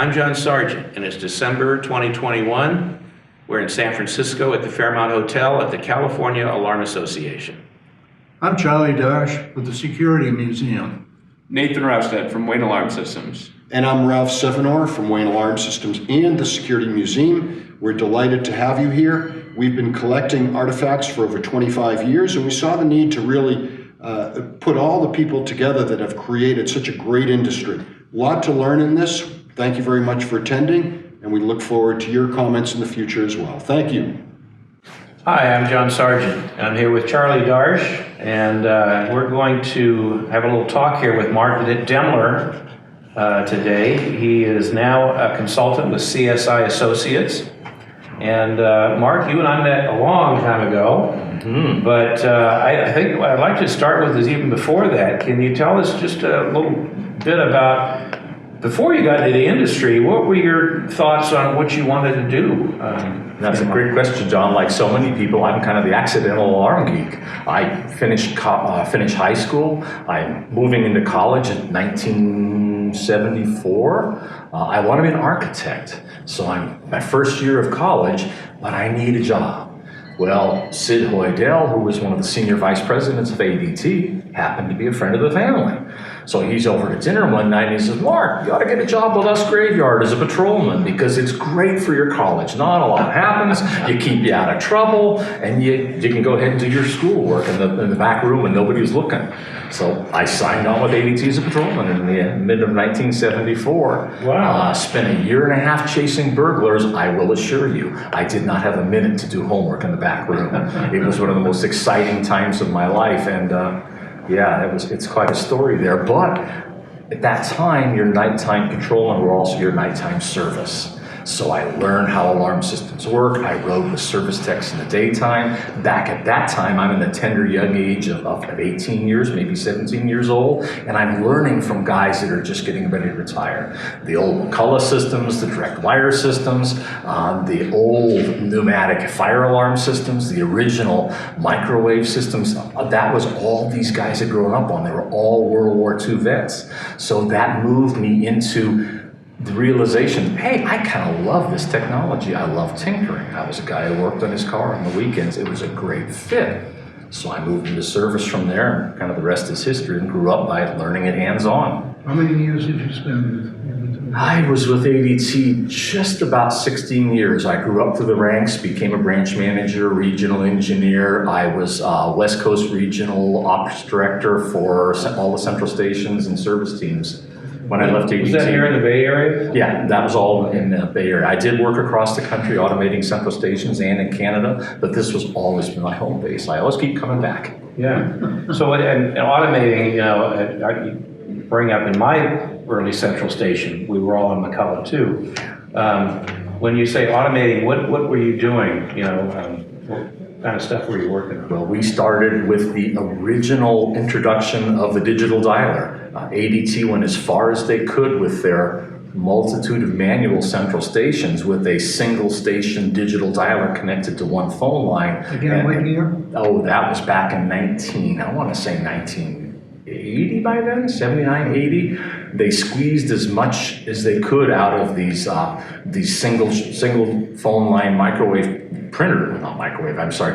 I'm John Sargent, and it's December 2021. We're in San Francisco at the Fairmont Hotel at the California Alarm Association. I'm Charlie Darsch with the Security Museum. Nathan Rousted from Wayne Alarm Systems. And I'm Ralph Sevenor from Wayne Alarm Systems and the Security Museum. We're delighted to have you here. We've been collecting artifacts for over 25 years, and we saw the need to really put all the people together that have created such a great industry. A lot to learn in this. Thank you very much for attending, and we look forward to your comments in the future as well. Thank you. Hi, I'm John Sargent. I'm here with Charlie Darsch, and we're going to have a little talk here with Mark DeMler today. He is now a consultant with CSI Associates. And Mark, you and I met a long time ago, but I think what I'd like to start with is even before that. Can you tell us just a little bit about, before you got into the industry, what were your thoughts on what you wanted to do? That's a great question, John. Like so many people, I'm kind of the accidental alarm geek. I finished high school. I'm moving into college in 1974. I want to be an architect. So I'm my first year of college, but I need a job. Well, Sid Hoydell, who was one of the senior vice presidents of ADT, happened to be a friend of the family. So he's over to dinner one night and he says, Mark, you ought to get a job with us graveyard as a patrolman because it's great for your college. Not a lot happens, you keep you out of trouble, and you can go ahead and do your schoolwork in the back room when nobody's looking. So I signed on with ADT as a patrolman in the mid of 1974. Wow. Spent a year and a half chasing burglars. I will assure you, I did not have a minute to do homework in the back room. It was one of the most exciting times of my life, and yeah, it's quite a story there. But at that time, your nighttime patrolmen were also your nighttime service. So I learned how alarm systems work. I rode with service techs in the daytime. Back at that time, I'm in the tender young age of 18 years, maybe 17 years old, and I'm learning from guys that are just getting ready to retire. The old McCullough systems, the direct wire systems, the old pneumatic fire alarm systems, the original microwave systems. That was all these guys had grown up on. They were all World War II vets. So that moved me into the realization, hey, I kind of love this technology. I love tinkering. I was a guy who worked on his car on the weekends. It was a great fit. So I moved into service from there, and kind of the rest is history, and grew up by learning it hands-on. How many years did you spend with I was with ADT just about 16 years. I grew up through the ranks, became a branch manager, regional engineer. I was West Coast Regional Ops Director for all the central stations and service teams. When I left ADT. Was that here in the Bay Area? Yeah, that was all in the Bay Area. I did work across the country automating central stations and in Canada, but this was always been my home base. I always keep coming back. Yeah. So and automating, you know, I bring up in my early central station, we were all on McCullough too. When you say automating, what were you doing? You know, what kind of stuff were you working on? Well, we started with the original introduction of the digital dialer. ADT went as far as they could with their multitude of manual central stations with a single station digital dialer connected to one phone line. Again, what year? Oh, that was back in 1980 by then, 79, 80. They squeezed as much as they could out of these single phone line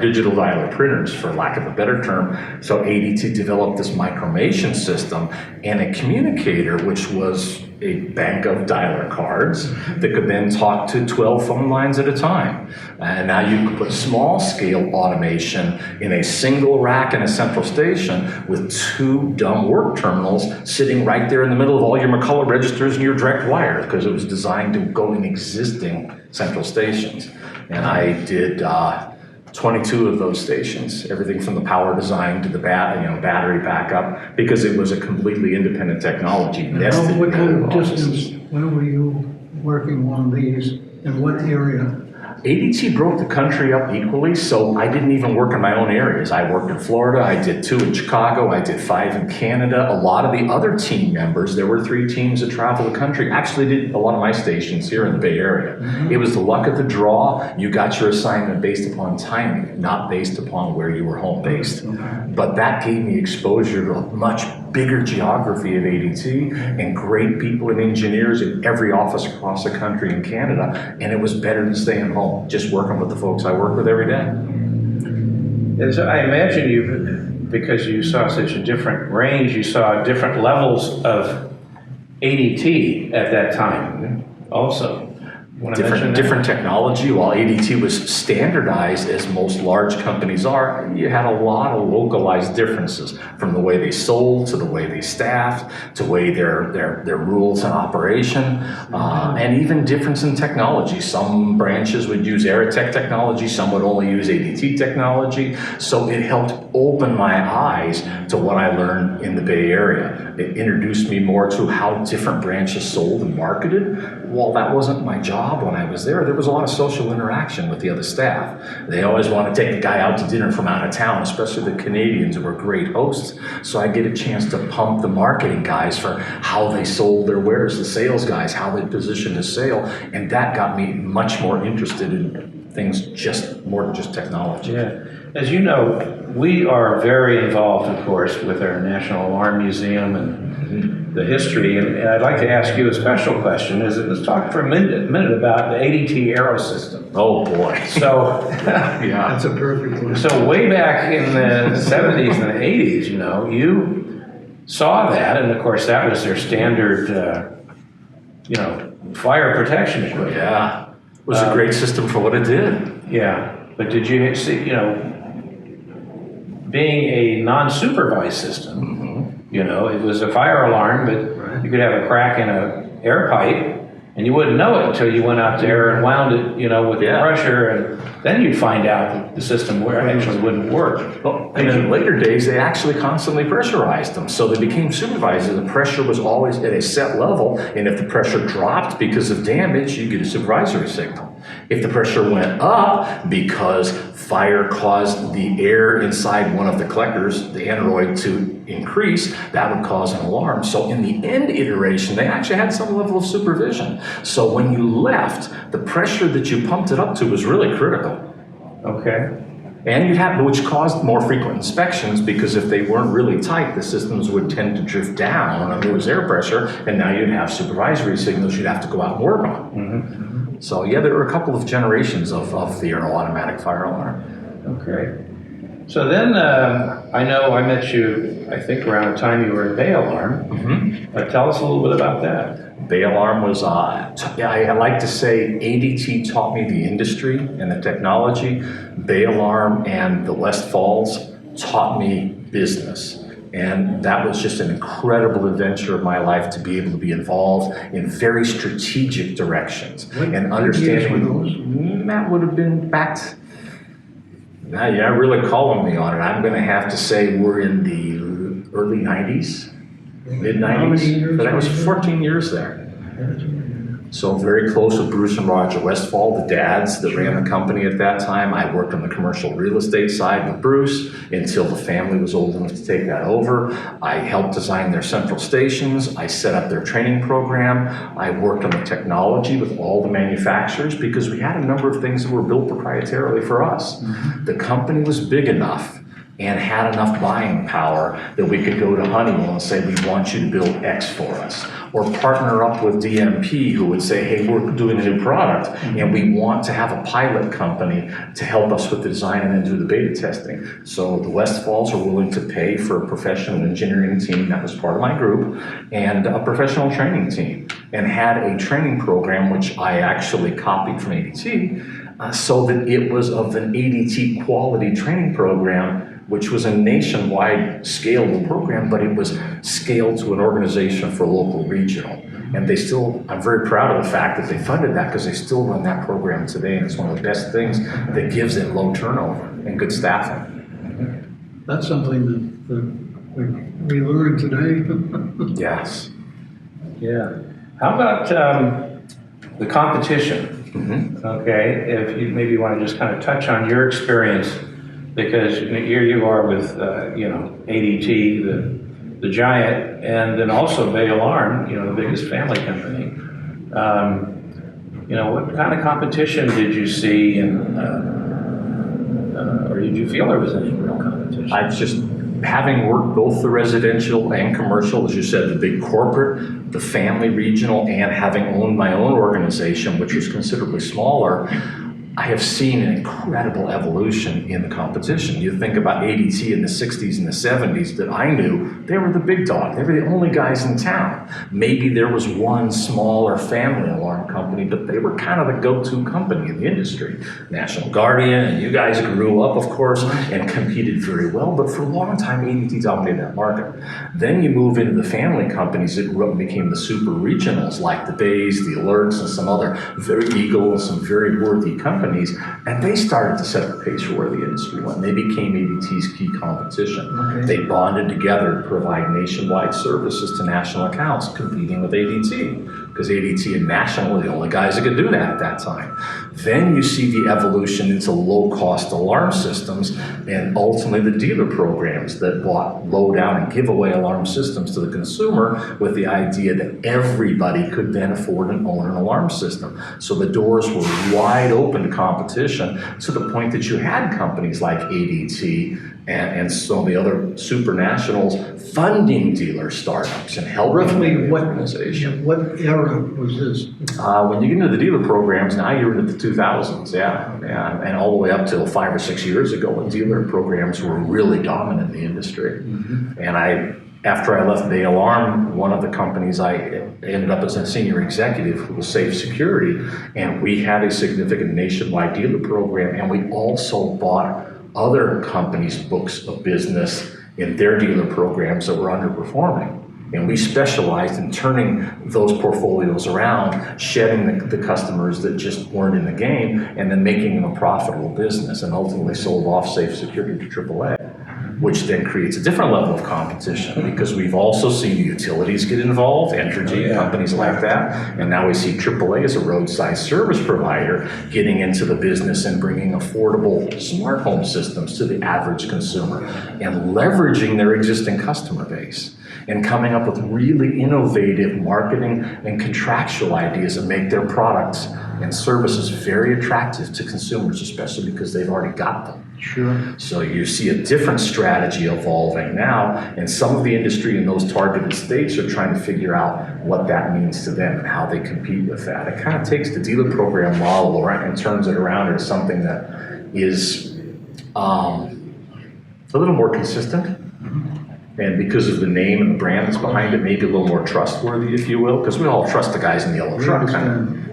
digital dialer printers, for lack of a better term. So ADT developed this micromation system and a communicator, which was a bank of dialer cards that could then talk to 12 phone lines at a time. And now you can put small scale automation in a single rack in a central station with 2 dumb work terminals sitting right there in the middle of all your McCullough registers and your direct wire, because it was designed to go in existing central stations. And I did 22 of those stations, everything from the power design to the battery backup, because it was a completely independent technology. What kind of distance, when were you working on these, in what area? ADT broke the country up equally, so I didn't even work in my own areas. I worked in Florida, I did 2 in Chicago, I did 5 in Canada. A lot of the other team members, there were 3 teams that traveled the country, actually did a lot of my stations here in the Bay Area. It was the luck of the draw. You got your assignment based upon timing, not based upon where you were home based. But that gave me exposure to a much bigger geography of ADT and great people and engineers in every office across the country and Canada, and it was better than staying home, just working with the folks I work with every day. And so I imagine you, because you saw such a different range, you saw different levels of ADT at that time also. Want to mention that? Different technology. While ADT was standardized, as most large companies are, you had a lot of localized differences from the way they sold to the way they staffed to the way their rules and operation, and even difference in technology. Some branches would use Aerotech technology, some would only use ADT technology. So it helped open my eyes to what I learned in the Bay Area. It introduced me more to how different branches sold and marketed. While that wasn't my job when I was there was a lot of social interaction with the other staff. They always want to take a guy out to dinner from out of town, especially the Canadians who were great hosts. So I get a chance to pump the marketing guys for how they sold their wares, the sales guys, how they positioned the sale, and that got me much more interested in things more than just technology. Yeah. As you know, we are very involved, of course, with our National Alarm Museum and the history. And I'd like to ask you a special question. Let's talk for a minute about the Adt Aerosystem. Oh boy. So, Yeah. That's a perfect one. so way back in the 70s and the 80s, you saw that, and of course that was their standard, fire protection equipment. Yeah. It was a great system for what it did. Yeah, but did you see, being a non-supervised system, it was a fire alarm, but you could have a crack in an air pipe, and you wouldn't know it until you went out there and wound it, with the pressure, and then you'd find out that the system actually wouldn't work. Well, and in later days, they actually constantly pressurized them. So they became supervised. The pressure was always at a set level. And if the pressure dropped because of damage, you get a supervisory signal. If the pressure went up because fire caused the air inside one of the collectors, the aneroid, to increase, that would cause an alarm. So in the end iteration, they actually had some level of supervision. So when you left, the pressure that you pumped it up to was really critical. Okay. And which caused more frequent inspections, because if they weren't really tight, the systems would tend to drift down and lose air pressure, and now you'd have supervisory signals you'd have to go out and work on. Mm-hmm. So yeah, there were a couple of generations of the automatic fire alarm. Okay. So then, I know I met you, I think around the time you were at Bay Alarm. Mm-hmm. Tell us a little bit about that. Bay Alarm was, I like to say ADT taught me the industry and the technology. Bay Alarm and the West Falls taught me business. And that was just an incredible adventure of my life to be able to be involved in very strategic directions and understanding. What years were those? That would have been back. Now you're really calling me on it. I'm going to have to say we're in the early 90s, mid How many 90s. years But I was were you 14 years there. So very close with Bruce and Roger Westfall, the dads that ran the company at that time. I worked on the commercial real estate side with Bruce until the family was old enough to take that over. I helped design their central stations. I set up their training program. I worked on the technology with all the manufacturers because we had a number of things that were built proprietarily for us. Mm-hmm. The company was big enough and had enough buying power that we could go to Honeywell and say, we want you to build X for us. Or partner up with DMP, who would say, hey, we're doing a new product and we want to have a pilot company to help us with the design and then do the beta testing. So the Westfalls are willing to pay for a professional engineering team, that was part of my group, and a professional training team, and had a training program which I actually copied from ADT, so that it was of an ADT quality training program, which was a nationwide scalable program, but it was scaled to an organization for local regional. And they still, I'm very proud of the fact that they funded that, because they still run that program today, and it's one of the best things that gives it low turnover and good staffing. That's something that we learned today. Yes. Yeah. How about the competition? Mm-hmm. Okay, if you maybe want to just kind of touch on your experience, because here you are with ADT, the giant, and then also Bay Alarm, the biggest family company. What kind of competition did you see, and or did you feel there was any real competition? having worked both the residential and commercial, as you said, the big corporate, the family regional, and having owned my own organization, which was considerably smaller, I have seen an incredible evolution in the competition. You think about ADT in the 60s and the 70s that I knew, they were the big dog. They were the only guys in town. Maybe there was one smaller family alarm company, but they were kind of the go-to company in the industry. National Guardian, and you guys grew up, of course, and competed very well, but for a long time, ADT dominated that market. Then you move into the family companies that grew up and became the super regionals, like the Bays, the Alerts, and some other very Eagle and some very worthy companies, and they started to set the pace for where the industry went. They became ADT's key competition. Okay. They bonded together to provide nationwide services to national accounts, competing with ADT, because ADT and National were the only guys that could do that at that time. Then you see the evolution into low-cost alarm systems, and ultimately the dealer programs that bought low-down and giveaway alarm systems to the consumer with the idea that everybody could then afford and own an alarm system. So the doors were wide open to competition, to the point that you had companies like ADT and some of the other super nationals funding dealer startups and helping Roughly what organization. era was this? When you get into the dealer programs, now you're into the 2000s, yeah, and all the way up till 5 or 6 years ago, when dealer programs were really dominant in the industry. And after I left Bay Alarm, one of the companies I ended up as a senior executive was Safe Security, and we had a significant nationwide dealer program, and we also bought other companies' books of business in their dealer programs that were underperforming. And we specialized in turning those portfolios around, shedding the customers that just weren't in the game, and then making them a profitable business, and ultimately sold off Safe Security to AAA, which then creates a different level of competition, because we've also seen the utilities get involved, Entergy, companies like that, and now we see AAA as a roadside service provider getting into the business and bringing affordable smart home systems to the average consumer and leveraging their existing customer base and coming up with really innovative marketing and contractual ideas that make their products and services very attractive to consumers, especially because they've already got them. Sure. So you see a different strategy evolving now, and some of the industry in those targeted states are trying to figure out what that means to them and how they compete with that. It kind of takes the dealer program model and turns it around into something that is a little more consistent. And because of the name and the brand that's behind it, maybe a little more trustworthy, if you will, because we all trust the guys in the yellow truck.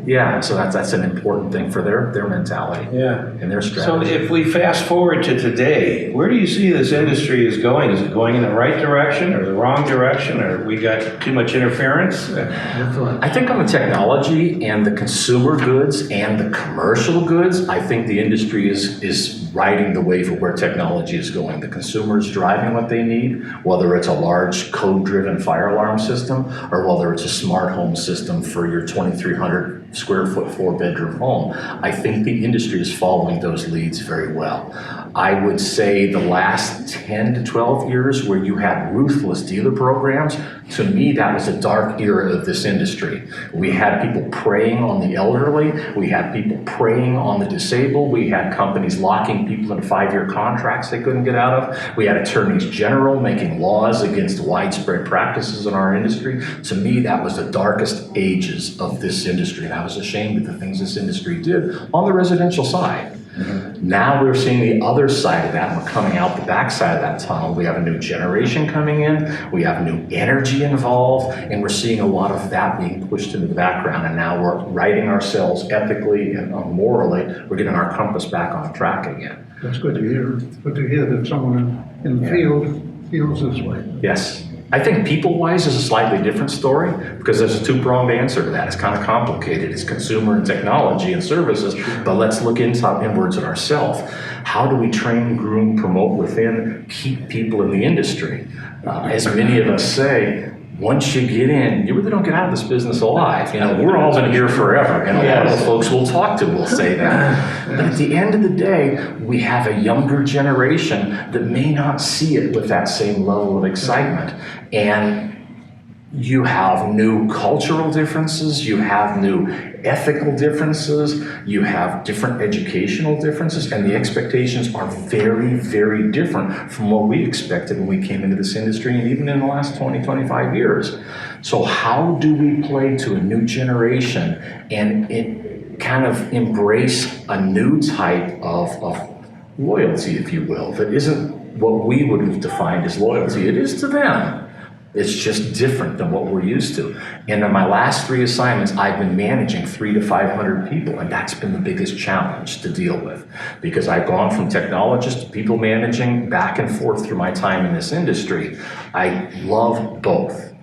Yeah, so that's an important thing for their mentality and their strategy. So if we fast forward to today, where do you see this industry is going? Is it going in the right direction or the wrong direction, or we got too much interference? I think on the technology and the consumer goods and the commercial goods, I think the industry is riding the wave of where technology is going. The consumer is driving what they need, whether it's a large code-driven fire alarm system or whether it's a smart home system for your 2,300 square foot, 4-bedroom home. I think the industry is following those leads very well. I would say the last 10 to 12 years where you had ruthless dealer programs, to me, that was a dark era of this industry. We had people preying on the elderly. We had people preying on the disabled. We had companies locking people in 5-year contracts they couldn't get out of. We had attorneys general making laws against widespread practices in our industry. To me, that was the darkest ages of this industry. And I was ashamed of the things this industry did on the residential side. Now we're seeing the other side of that, and we're coming out the backside of that tunnel. We have a new generation coming in, we have new energy involved, and we're seeing a lot of that being pushed into the background, and now we're righting ourselves ethically and morally. We're getting our compass back on track again. That's good to hear. Good to hear that someone in the field feels this way. Yes. I think people-wise is a slightly different story, because there's a two-pronged answer to that. It's kind of complicated. It's consumer and technology and services, but let's look inwards at ourselves. How do we train, groom, promote within, keep people in the industry? As many of us say, once you get in, you really don't get out of this business alive. You know, we're all been here forever, and a lot of the folks we'll talk to will say that. But at the end of the day, we have a younger generation that may not see it with that same level of excitement. And You have new cultural differences, you have new ethical differences, you have different educational differences, and the expectations are very, very different from what we expected when we came into this industry and even in the last 20, 25 years. So how do we play to a new generation and it kind of embrace a new type of loyalty, if you will, that isn't what we would have defined as loyalty. It is to them. It's just different than what we're used to. And in my last 3 assignments, I've been managing 300 to 500 people, and that's been the biggest challenge to deal with, because I've gone from technologist to people managing back and forth through my time in this industry. I love both.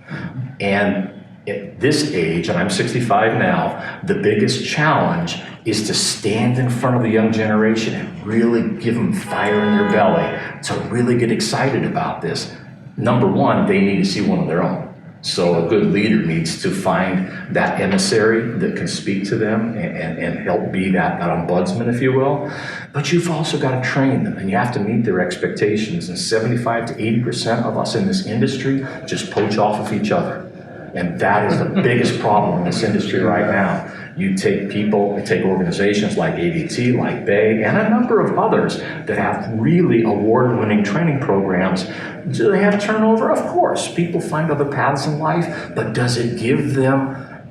And at this age, and I'm 65 now, the biggest challenge is to stand in front of the young generation and really give them fire in their belly to really get excited about this. Number one, they need to see one of their own. So a good leader needs to find that emissary that can speak to them and help be that ombudsman, if you will. But you've also got to train them, and you have to meet their expectations. And 75 to 80% of us in this industry just poach off of each other. And that is the biggest problem in this industry right now. You take people, you take organizations like ADT, like Bay, and a number of others that have really award-winning training programs. Do they have turnover? Of course. People find other paths in life, but does it give them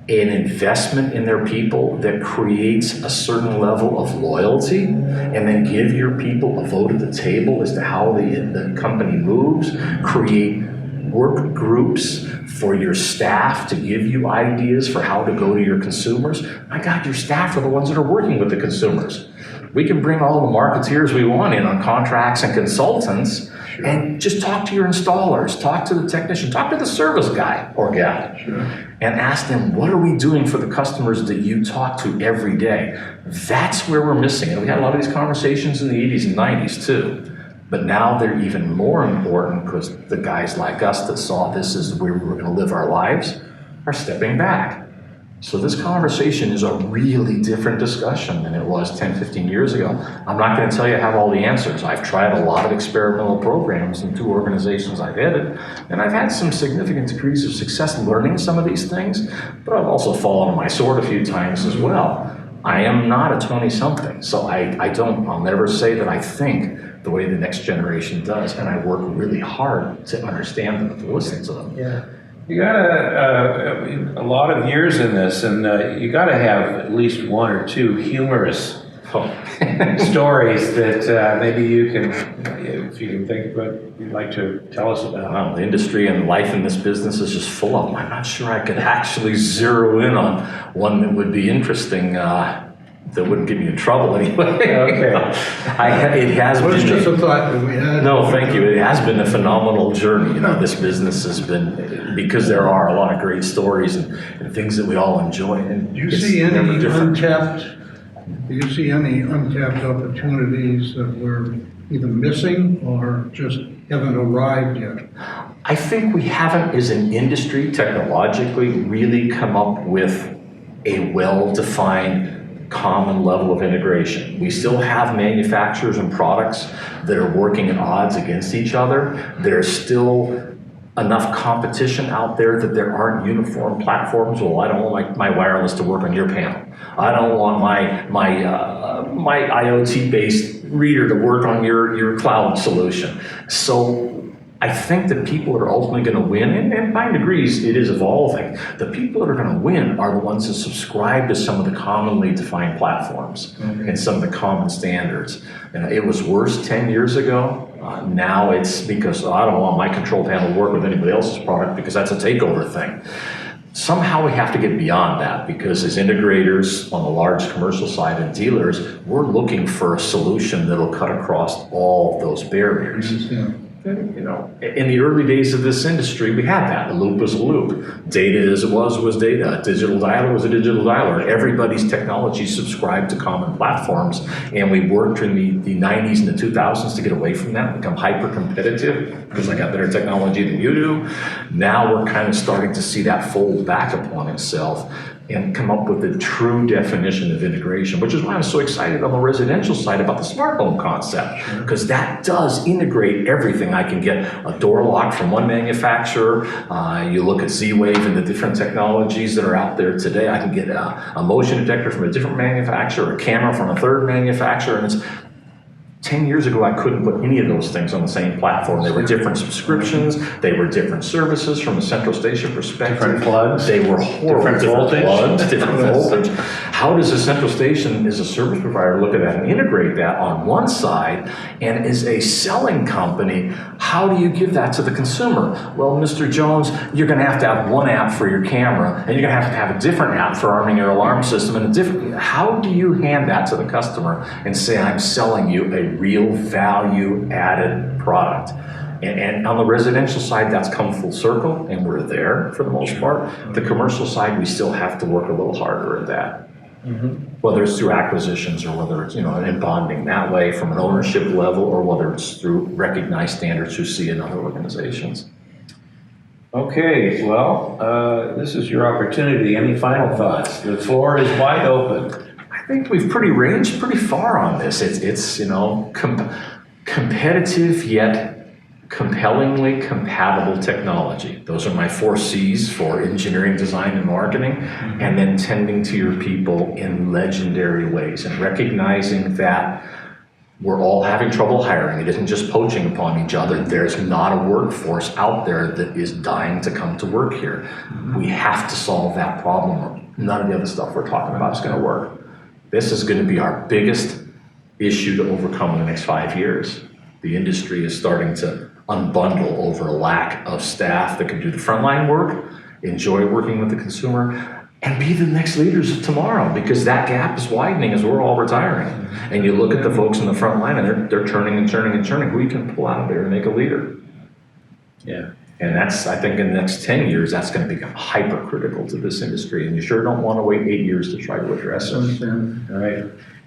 an investment in their people that creates a certain level of loyalty, and then give your people a vote at the table as to how the company moves, create work groups for your staff to give you ideas for how to go to your consumers? My God, your staff are the ones that are working with the consumers. We can bring all the marketeers we want in on contracts and consultants, sure, and just talk to your installers, talk to the technician, talk to the service guy or gal, sure, and ask them, what are we doing for the customers that you talk to every day? That's where we're missing it. We had a lot of these conversations in the 80s and 90s too. But now they're even more important because the guys like us that saw this as where we were going to live our lives are stepping back. So this conversation is a really different discussion than it was 10, 15 years ago. I'm not going to tell you I have all the answers. I've tried a lot of experimental programs in 2 organizations I've headed, and I've had some significant degrees of success learning some of these things, but I've also fallen on my sword a few times as well. I am not a 20-something, so I'll never say that I think the way the next generation does, and I work really hard to understand them, to listen to them. Yeah, you got a lot of years in this, and you got to have at least 1 or 2 humorous stories that maybe you can, if you can think of what you'd like to tell us about. Wow, the industry and life in this business is just full of them. I'm not sure I could actually zero in on one that would be interesting. That wouldn't get me in trouble anyway. Okay. It has Well, it's been. just a thought that we had. No, thank you. It has been a phenomenal journey. You know, this business has been, because there are a lot of great stories and things that we all enjoy. And Do you it's see any never different. untapped opportunities that we're either missing or just haven't arrived yet? I think we haven't, as an industry, technologically, really come up with a well-defined common level of integration. We still have manufacturers and products that are working at odds against each other. There's still enough competition out there that there aren't uniform platforms. Well, I don't want my wireless to work on your panel. I don't want my IoT-based reader to work on your cloud solution. So I think the people that are ultimately going to win, and by degrees it is evolving, the people that are going to win are the ones that subscribe to some of the commonly defined platforms and some of the common standards. And it was worse 10 years ago. Now it's because I don't want my control panel to work with anybody else's product because that's a takeover thing. Somehow we have to get beyond that, because as integrators on the large commercial side and dealers, we're looking for a solution that'll cut across all those barriers. Yeah. You know, in the early days of this industry, we had that. A loop was a loop. Data as it was data. A digital dialer was a digital dialer. Everybody's technology subscribed to common platforms, and we worked in the 90s and the 2000s to get away from that, become hyper-competitive, because I got better technology than you do. Now we're kind of starting to see that fold back upon itself. and come up with a true definition of integration, which is why I'm so excited on the residential side about the smart home concept, because that does integrate everything. I can get a door lock from one manufacturer. You look at Z-Wave and the different technologies that are out there today. I can get a motion detector from a different manufacturer, a camera from a third manufacturer, and it's 10 years ago, I couldn't put any of those things on the same platform. They were different subscriptions. They were different services from a central station perspective. Different plugs. They were horrible. Different voltage. Plugs, different voltage. How does a central station, as a service provider, look at that and integrate that on one side? And as a selling company, how do you give that to the consumer? Well, Mr. Jones, you're going to have one app for your camera, and you're going to have a different app for arming your alarm system, and a different. How do you hand that to the customer and say, I'm selling you a real value-added product? And on the residential side, that's come full circle, and we're there for the most part. The commercial side, we still have to work a little harder at that. Whether it's through acquisitions or whether it's, in bonding that way from an ownership level, or whether it's through recognized standards you see in other organizations. Okay, well, this is your opportunity. Any final thoughts? The floor is wide open. I think we've ranged pretty far on this. It's competitive yet compellingly compatible technology. Those are my 4 C's for engineering, design, and marketing, and then tending to your people in legendary ways and recognizing that we're all having trouble hiring. It isn't just poaching upon each other. There's not a workforce out there that is dying to come to work here. We have to solve that problem, or none of the other stuff we're talking about is going to work. This is going to be our biggest issue to overcome in the next 5 years. The industry is starting to unbundle over a lack of staff that can do the frontline work, enjoy working with the consumer, and be the next leaders of tomorrow, because that gap is widening as we're all retiring. And you look at the folks in the front line, and they're turning and turning and turning. Who you can pull out of there and make a leader? Yeah. And that's, I think in the next 10 years, that's going to become hypercritical to this industry. And you sure don't want to wait 8 years to try to address it. All right.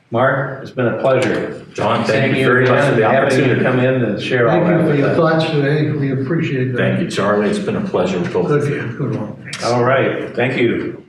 Mark, it's been a pleasure. John, thank Seeing you very much for the having opportunity you to come in and share all Thank that you for with your us. thoughts today. We appreciate that. Thank you, Charlie. It's been a pleasure with both of you. Good one. All right. Thank you.